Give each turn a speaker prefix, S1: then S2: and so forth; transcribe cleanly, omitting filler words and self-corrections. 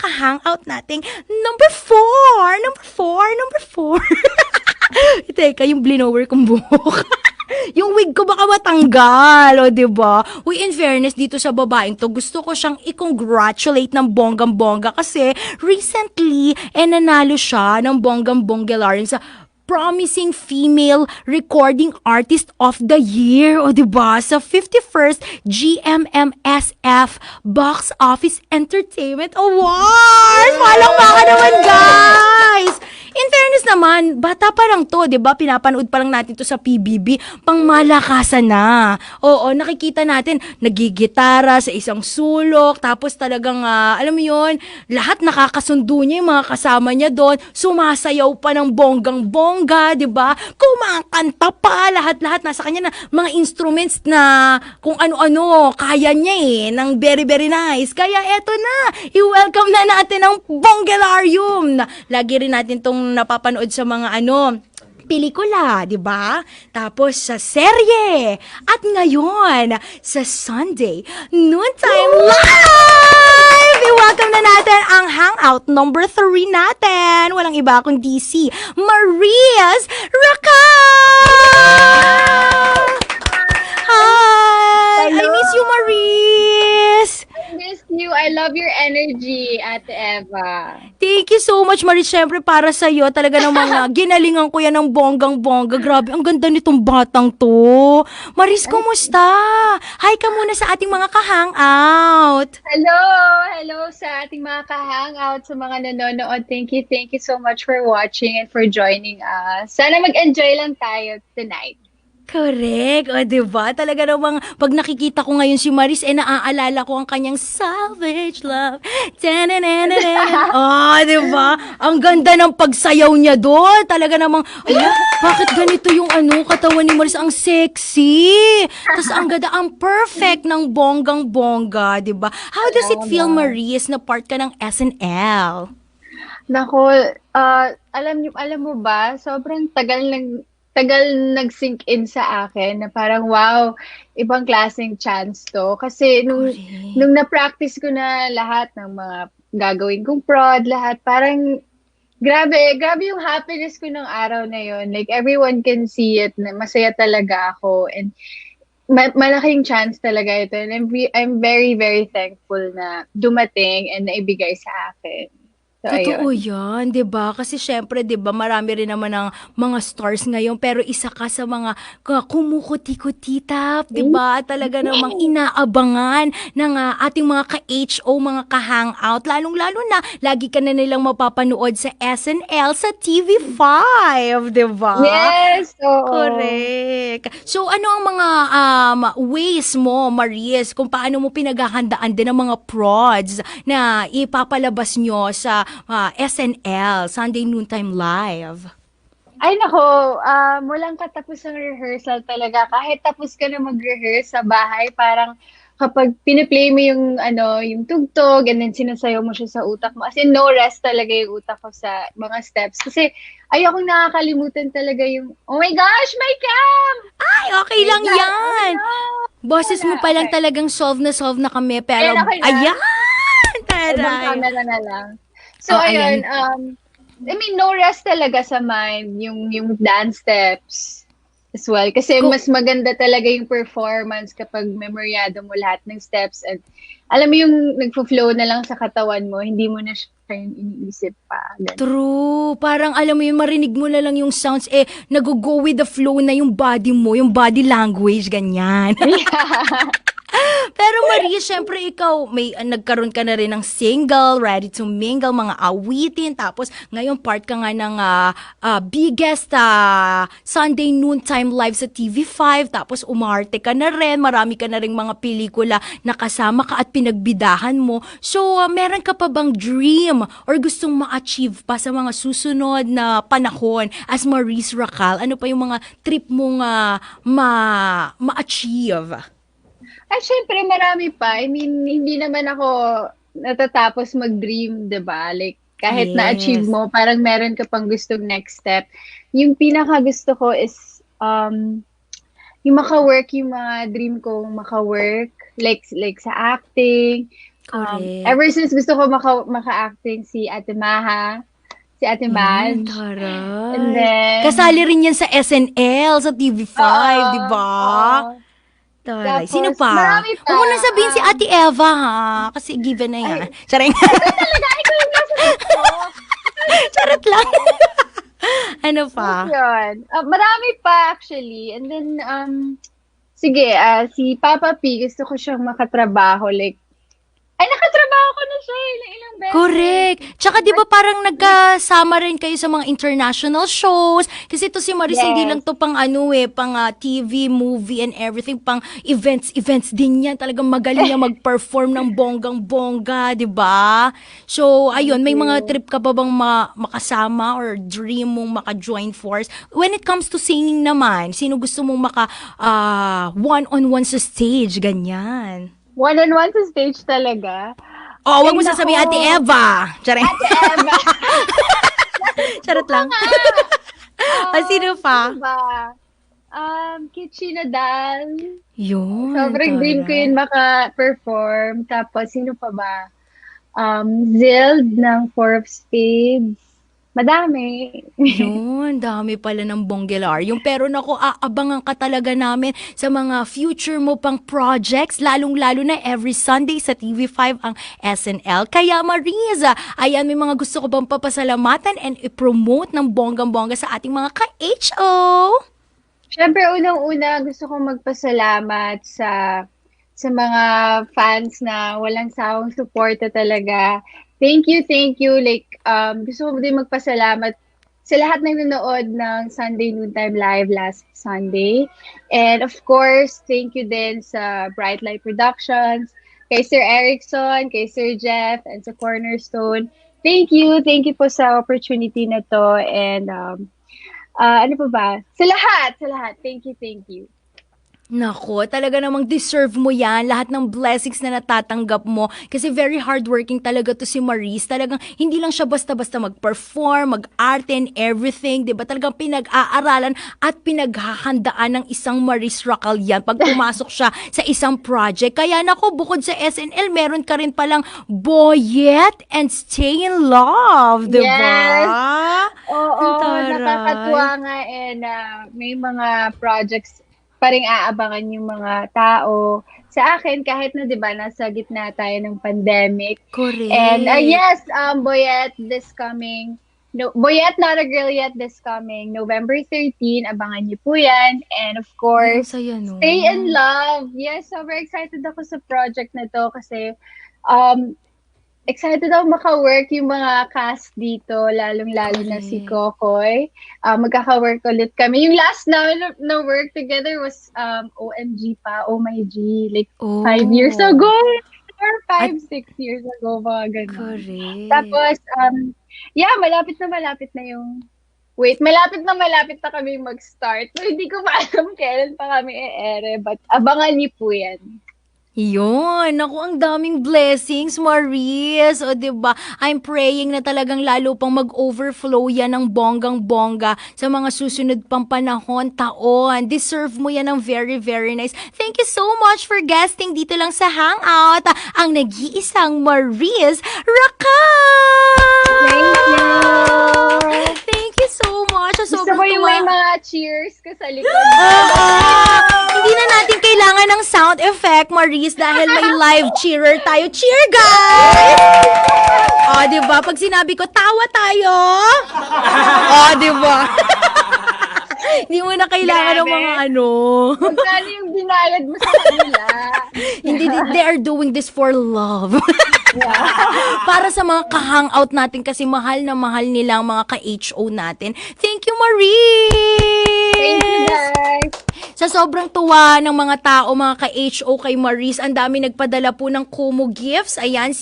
S1: ka-hangout nating number 4. Number 4. Number 4. Teka, yung blinower kong buhok. Yung wig ko baka matanggal, o diba? Uy, in fairness dito sa babaeng to, gusto ko siyang i-congratulate ng bonggang-bongga kasi recently, nanalo siya ng bonggang-bonggalarin sa Promising Female Recording Artist of the Year, o diba? Sa 51st GMMSF Box Office Entertainment Awards! Palakpakan naman, guys! In fairness naman, bata pa lang to, 'di ba? Pinapanood pa lang natin to sa PBB, pangmalakasan na. Oo, nakikita natin nagigitara sa isang sulok, tapos talagang alam mo 'yon, lahat nakakasundo niya, yung mga kasama niya doon, sumasayaw pa ng bonggang-bongga, 'di ba? Kumakanta pa, lahat-lahat nasa kanya na mga instruments na kung ano-ano, kaya niya ng very very nice. Kaya eto na, i-welcome na natin ang Bonggalarium. Lagi rin natin tong napapanood sa mga pelikula, di ba? Tapos sa serye. At ngayon, sa Sunday Noontime Live! I-welcome na natin ang hangout number 3 natin. Walang iba kundi si Maris Racal! Hi!
S2: Hello.
S1: I miss you, Maris!
S2: I miss you. I love your energy, Ate Eva.
S1: Thank you so much, Maris. Siyempre, para sa'yo, talaga namang ginalingan ko yan ng bonggang-bongga. Grabe, ang ganda nitong batang to. Maris, kumusta? Hi ka muna sa ating mga ka-hangout.
S2: Hello! Hello sa ating mga ka-hangout, sa mga nanonood. Thank you so much for watching and for joining us. Sana mag-enjoy lang tayo tonight.
S1: Correct. O, diba? Talaga namang pag nakikita ko ngayon si Maris, naaalala ko ang kanyang Savage Love. Oh, diba? Ang ganda ng pagsayaw niya doon. Talaga namang, bakit ganito yung katawan ni Maris? Ang sexy. Tapos ang ganda, ang perfect ng bonggang-bongga, diba? How does it feel, Maris, na part ka ng SNL?
S2: Nako, alam mo ba, sobrang tagal nag-sink in sa akin na parang wow, ibang klaseng chance to. Kasi nung na-practice ko na lahat ng mga gagawin kong prod, lahat, parang grabe yung happiness ko ng araw na yon. Like everyone can see it, na masaya talaga ako. And malaking chance talaga ito. And I'm very, very thankful na dumating and naibigay sa akin. So,
S1: Totoo
S2: ayun.
S1: yan, 'di ba? Kasi syempre, 'di ba, marami rin naman ng mga stars ngayon, pero isa ka sa mga kumukuti-kutitap, 'di ba? Talaga namang inaabangan ng ating mga ka-HO, mga ka-hangout, lalong-lalo na lagi ka na nilang mapapanood sa SNL sa TV5, 'di ba?
S2: Yes, oo.
S1: Correct. So ano ang mga ways mo, Maris, kung paano mo pinaghahandaan din ang mga prods na ipapalabas nyo sa SNL, Sunday Noontime Live?
S2: Ay nako, walang katapusang rehearsal talaga. Kahit tapos ka na mag-rehearse sa bahay, parang kapag piniplay mo yung tugtog and then sinasayaw mo siya sa utak mo. As in, no rest talaga yung utak ko sa mga steps. Kasi ayokong nakakalimutan talaga yung, oh my gosh, my cam!
S1: Ay, okay lang
S2: God,
S1: yan. Boses mo pa lang
S2: Okay.
S1: talagang solve na kami, pero
S2: Ayan, okay na.
S1: ayan!
S2: Ibang
S1: Taray!
S2: camera na lang. So,
S1: Oh, ayan.
S2: ayun, I mean, no rest talaga sa mind, yung dance steps as well. Kasi mas maganda talaga yung performance kapag memoryado mo lahat ng steps and alam mo yung nagfo-flow na lang sa katawan mo, hindi mo na siya yung iniisip pa. Ganun.
S1: True. Parang alam mo yun, marinig mo na lang yung sounds, nag-go with the flow na yung body mo, yung body language, ganyan. Pero Maria, syempre ikaw, nagkaroon ka na rin ng single, Ready to Mingle, mga awitin, tapos ngayon part ka nga ng biggest Sunday Noontime Live sa TV5, tapos umarte ka na rin, marami ka na rin mga pelikula na kasama ka at pinagbidahan mo. So, meron ka pa bang dream or gustong ma-achieve pa sa mga susunod na panahon as Maris Racal? Ano pa yung mga trip mong ma-achieve?
S2: At syempre, marami pa. I mean, hindi naman ako natatapos mag-dream, 'di ba? Like, kahit na-achieve
S1: Yes.
S2: mo, parang meron ka pang gustong next step. Yung pinaka gusto ko is, yung maka-work, yung mga dream kong maka-work, like sa acting,
S1: Correct.
S2: Ever since gusto ko maka-acting si Ate Maha, si Ate Madge. And
S1: Taray.
S2: then,
S1: Kasali rin yan sa SNL, sa TV5, di ba?
S2: oo.
S1: Taray. Sino
S2: Tapos,
S1: pa?
S2: marami pa.
S1: Huwag mo na sabihin si Ate Eva, ha? Kasi given na yan. Charing.
S2: Talaga, ikaw yung nasa ko.
S1: Charot lang. Ano pa?
S2: Yun. Marami pa, actually. And then, sige, si Papa P, gusto ko siyang makatrabaho. Like, ay, nakatrabaho ko na siya ilang beses.
S1: Correct. Tsaka di ba parang nagkasama rin kayo sa mga international shows? Kasi ito si Maris,
S2: Yes.
S1: hindi lang to pang pang TV, movie and everything, pang events din yan. Talagang magaling niya mag-perform ng bonggang-bongga, di ba? So, ayun, may mga trip ka ba bang makasama or dream mong maka-join force? When it comes to singing naman, sino gusto mong one-on-one sa stage, ganyan?
S2: One-on-one sa stage talaga.
S1: Oh, wag mo
S2: Ay,
S1: sasabihin
S2: nako.
S1: Ate Eva. Charing.
S2: Ate Eva.
S1: Charot lang. Sino pa?
S2: Ba? Kichi Nadal.
S1: Yun.
S2: Sobrang dream ko
S1: taray.
S2: yun maka-perform. Tapos, sino pa ba? Zild ng Four of Spades. Madami.
S1: Yun, dami pala ng Bongelaryum. Pero naku, aabangan ka talaga namin sa mga future mo pang projects, lalong-lalo na every Sunday sa TV5 ang SNL. Kaya Mariza, ayan, may mga gusto ko bang papasalamatan and i-promote ng bonggang-bongga sa ating mga ka-HO?
S2: Siyempre, unang-una, gusto kong magpasalamat sa mga fans na walang sawang suporta talaga. Thank you, thank you. Like, gusto ko din magpasalamat sa lahat ng nanood ng Sunday Noontime Live last Sunday. And of course, thank you din sa Bright Light Productions, kay Sir Erickson, kay Sir Jeff, and sa Cornerstone. Thank you po sa opportunity na to. And ano pa ba? Sa lahat. Thank you.
S1: Nako, talaga namang deserve mo yan, lahat ng blessings na natatanggap mo. Kasi very hardworking talaga to si Maris. Talagang hindi lang siya basta-basta mag-perform, mag-arte and everything. Diba? Talagang pinag-aaralan at pinaghahandaan ng isang Maris Racal yan pag pumasok siya sa isang project. Kaya nako, bukod sa SNL, meron ka rin palang Boyet and Stay in Love. Diba?
S2: Yes. Oo,
S1: Taray.
S2: nakakatuwa nga and may mga projects pa ring aabangan yung mga tao. Sa akin, kahit na 'di ba nasa gitna tayo ng pandemic.
S1: Correct.
S2: And yes, Boyet this coming. No, Boyet Not a Girl Yet this coming November 13. Abangan niyo po 'yan. And of course,
S1: Saya, no?
S2: Stay in Love. Yes, super excited ako sa project na to kasi excited ako maka-work yung mga cast dito, lalong-lalo na si Kokoy. Magkaka-work ulit kami. Yung last namin na work together was OMG pa, Oh My G, like 5 years ago. Or 5-6 years ago, mga ganun.
S1: Correct.
S2: Tapos, malapit na yung malapit na kami mag-start. So, hindi ko pa alam kailan pa kami e-ere, but abangan niyo po yan.
S1: Yun, naku, ang daming blessings, Maris. O, diba? I'm praying na talagang lalo pang mag-overflow yan ng bonggang-bongga sa mga susunod pang panahon, taon. Deserve mo yan ng very, very nice. Thank you so much for guesting dito lang sa Hangout. Ang nag-iisang Maris Racal!
S2: Thank you!
S1: Thank you so much.
S2: Gusto
S1: Sobrang
S2: ko yung
S1: tuwa.
S2: may mga cheers ka sa likod.
S1: Hindi na natin kailangan ng sound effect, Maris, dahil may live cheerer tayo. Cheer, guys! Diba? Pag sinabi ko, tawa tayo. Diba? Hindi mo na kailangan ng mga
S2: Magkano yung binayad mo sa kanila?
S1: Hindi, they are doing this for love. Para sa mga ka-hangout natin kasi mahal na mahal nila ang mga ka-HO natin. Thank you, Maris!
S2: Thank you, guys!
S1: Sa sobrang tuwa ng mga tao, mga ka-HO kay Maris, ang dami nagpadala po ng Kumu gifts. Ayan, si